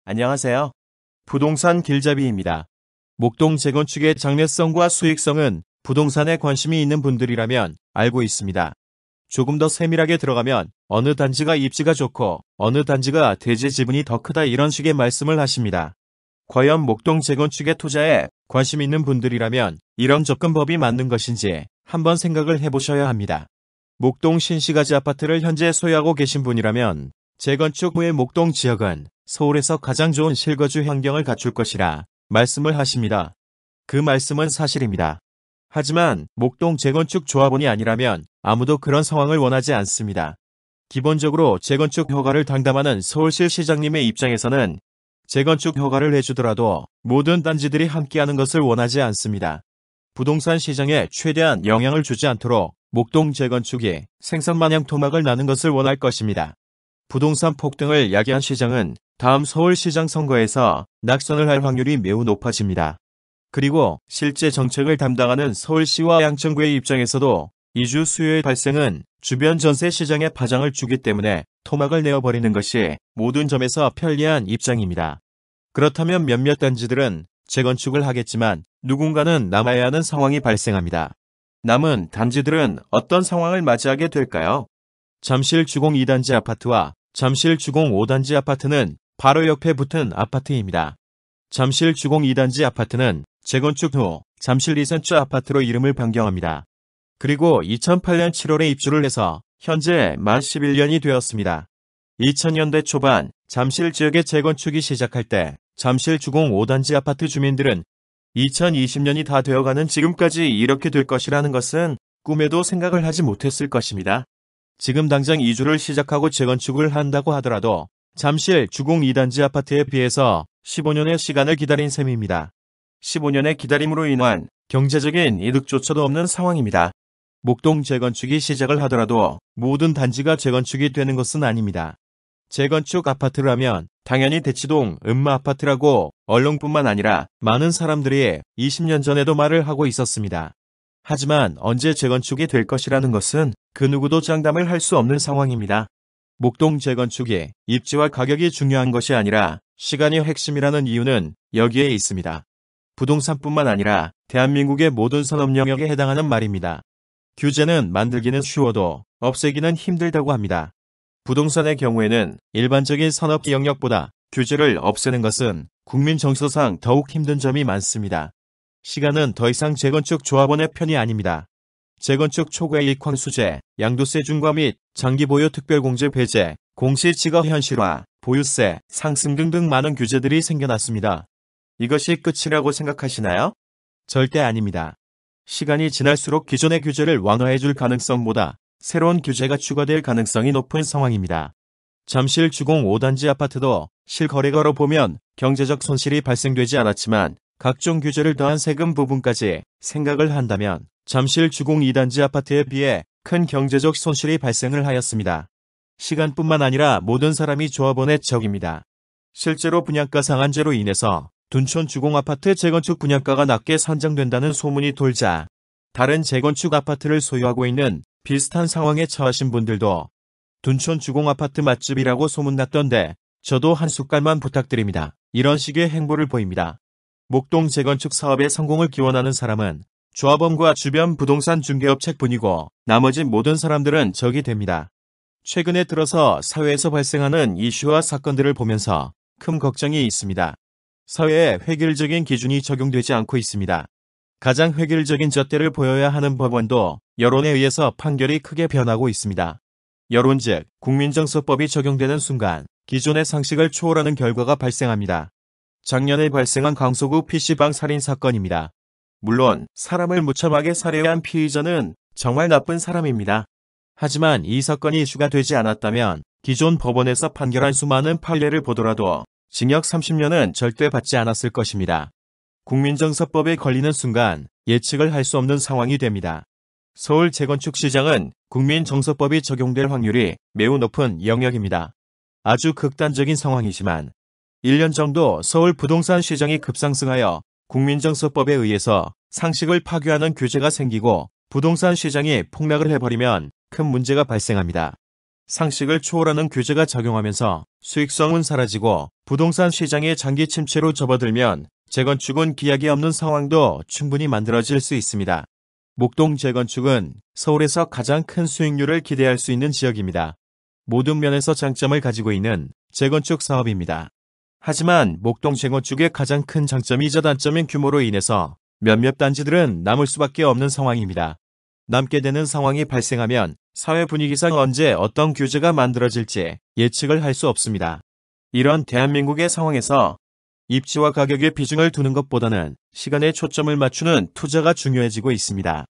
안녕하세요. 부동산 길잡이입니다. 목동 재건축의 장래성과 수익성은 부동산에 관심이 있는 분들이라면 알고 있습니다. 조금 더 세밀하게 들어가면 어느 단지가 입지가 좋고 어느 단지가 대지 지분이 더 크다 이런 식의 말씀을 하십니다. 과연 목동 재건축의 투자에 관심 있는 분들이라면 이런 접근법이 맞는 것인지 한번 생각을 해보셔야 합니다. 목동 신시가지 아파트를 현재 소유하고 계신 분이라면 재건축 후의 목동 지역은 서울에서 가장 좋은 실거주 환경을 갖출 것이라 말씀을 하십니다. 그 말씀은 사실입니다. 하지만 목동 재건축 조합원이 아니라면 아무도 그런 상황을 원하지 않습니다. 기본적으로 재건축 허가를 당담하는 서울시 시장님의 입장에서는 재건축 허가를 내주더라도 모든 단지들이 함께하는 것을 원하지 않습니다. 부동산 시장에 최대한 영향을 주지 않도록 목동 재건축이 생선마냥 토막을 나는 것을 원할 것입니다. 부동산 폭등을 야기한 시장은 다음 서울시장 선거에서 낙선을 할 확률이 매우 높아집니다. 그리고 실제 정책을 담당하는 서울시와 양천구의 입장에서도 이주 수요의 발생은 주변 전세 시장에 파장을 주기 때문에 토막을 내어버리는 것이 모든 점에서 편리한 입장입니다. 그렇다면 몇몇 단지들은 재건축을 하겠지만 누군가는 남아야 하는 상황이 발생합니다. 남은 단지들은 어떤 상황을 맞이하게 될까요? 잠실 주공 2단지 아파트와 잠실 주공 5단지 아파트는 바로 옆에 붙은 아파트입니다. 잠실 주공 2단지 아파트는 재건축 후 잠실 리센츠 아파트로 이름을 변경합니다. 그리고 2008년 7월에 입주를 해서 현재 만 11년이 되었습니다. 2000년대 초반 잠실 지역의 재건축이 시작할 때 잠실 주공 5단지 아파트 주민들은 2020년이 다 되어가는 지금까지 이렇게 될 것이라는 것은 꿈에도 생각을 하지 못했을 것입니다. 지금 당장 이주를 시작하고 재건축을 한다고 하더라도 잠실 주공 2단지 아파트에 비해서 15년의 시간을 기다린 셈입니다. 15년의 기다림으로 인한 경제적인 이득조차도 없는 상황입니다. 목동 재건축이 시작을 하더라도 모든 단지가 재건축이 되는 것은 아닙니다. 재건축 아파트라면 당연히 대치동 음마아파트라고 언론뿐만 아니라 많은 사람들이 20년 전에도 말을 하고 있었습니다. 하지만 언제 재건축이 될 것이라는 것은 그 누구도 장담을 할 수 없는 상황입니다. 목동 재건축이 입지와 가격이 중요한 것이 아니라 시간이 핵심이라는 이유는 여기에 있습니다. 부동산뿐만 아니라 대한민국의 모든 산업 영역에 해당하는 말입니다. 규제는 만들기는 쉬워도 없애기는 힘들다고 합니다. 부동산의 경우에는 일반적인 산업 영역보다 규제를 없애는 것은 국민 정서상 더욱 힘든 점이 많습니다. 시간은 더 이상 재건축 조합원의 편이 아닙니다. 재건축 초과의 이익환수제, 양도세 중과 및 장기 보유 특별공제 배제, 공시지가 현실화, 보유세, 상승 등등 많은 규제들이 생겨났습니다. 이것이 끝이라고 생각하시나요? 절대 아닙니다. 시간이 지날수록 기존의 규제를 완화해줄 가능성보다 새로운 규제가 추가될 가능성이 높은 상황입니다. 잠실 주공 5단지 아파트도 실거래가로 보면 경제적 손실이 발생되지 않았지만 각종 규제를 더한 세금 부분까지 생각을 한다면 잠실 주공 2단지 아파트에 비해 큰 경제적 손실이 발생을 하였습니다. 시간뿐만 아니라 모든 사람이 조합원의 적입니다. 실제로 분양가 상한제로 인해서 둔촌 주공 아파트 재건축 분양가가 낮게 산정된다는 소문이 돌자 다른 재건축 아파트를 소유하고 있는 비슷한 상황에 처하신 분들도 둔촌 주공 아파트 맛집이라고 소문났던데 저도 한 숟갈만 부탁드립니다. 이런 식의 행보를 보입니다. 목동 재건축 사업의 성공을 기원하는 사람은 조합원과 주변 부동산 중개업체뿐이고 나머지 모든 사람들은 적이 됩니다. 최근에 들어서 사회에서 발생하는 이슈와 사건들을 보면서 큰 걱정이 있습니다. 사회에 획일적인 기준이 적용되지 않고 있습니다. 가장 획일적인 잣대를 보여야 하는 법원도 여론에 의해서 판결이 크게 변하고 있습니다. 여론 즉 국민정서법이 적용되는 순간 기존의 상식을 초월하는 결과가 발생합니다. 작년에 발생한 강서구 PC방 살인 사건입니다. 물론 사람을 무참하게 살해한 피의자는 정말 나쁜 사람입니다. 하지만 이 사건이 이슈가 되지 않았다면 기존 법원에서 판결한 수많은 판례를 보더라도 징역 30년은 절대 받지 않았을 것입니다. 국민정서법에 걸리는 순간 예측을 할 수 없는 상황이 됩니다. 서울 재건축 시장은 국민정서법이 적용될 확률이 매우 높은 영역입니다. 아주 극단적인 상황이지만 1년 정도 서울 부동산 시장이 급상승하여 국민정서법에 의해서 상식을 파괴하는 규제가 생기고 부동산 시장이 폭락을 해버리면 큰 문제가 발생합니다. 상식을 초월하는 규제가 작용하면서 수익성은 사라지고 부동산 시장의 장기 침체로 접어들면 재건축은 기약이 없는 상황도 충분히 만들어질 수 있습니다. 목동 재건축은 서울에서 가장 큰 수익률을 기대할 수 있는 지역입니다. 모든 면에서 장점을 가지고 있는 재건축 사업입니다. 하지만 목동 재건축의 가장 큰 장점이자 단점인 규모로 인해서 몇몇 단지들은 남을 수밖에 없는 상황입니다. 남게 되는 상황이 발생하면 사회 분위기상 언제 어떤 규제가 만들어질지 예측을 할 수 없습니다. 이런 대한민국의 상황에서 입지와 가격의 비중을 두는 것보다는 시간에 초점을 맞추는 투자가 중요해지고 있습니다.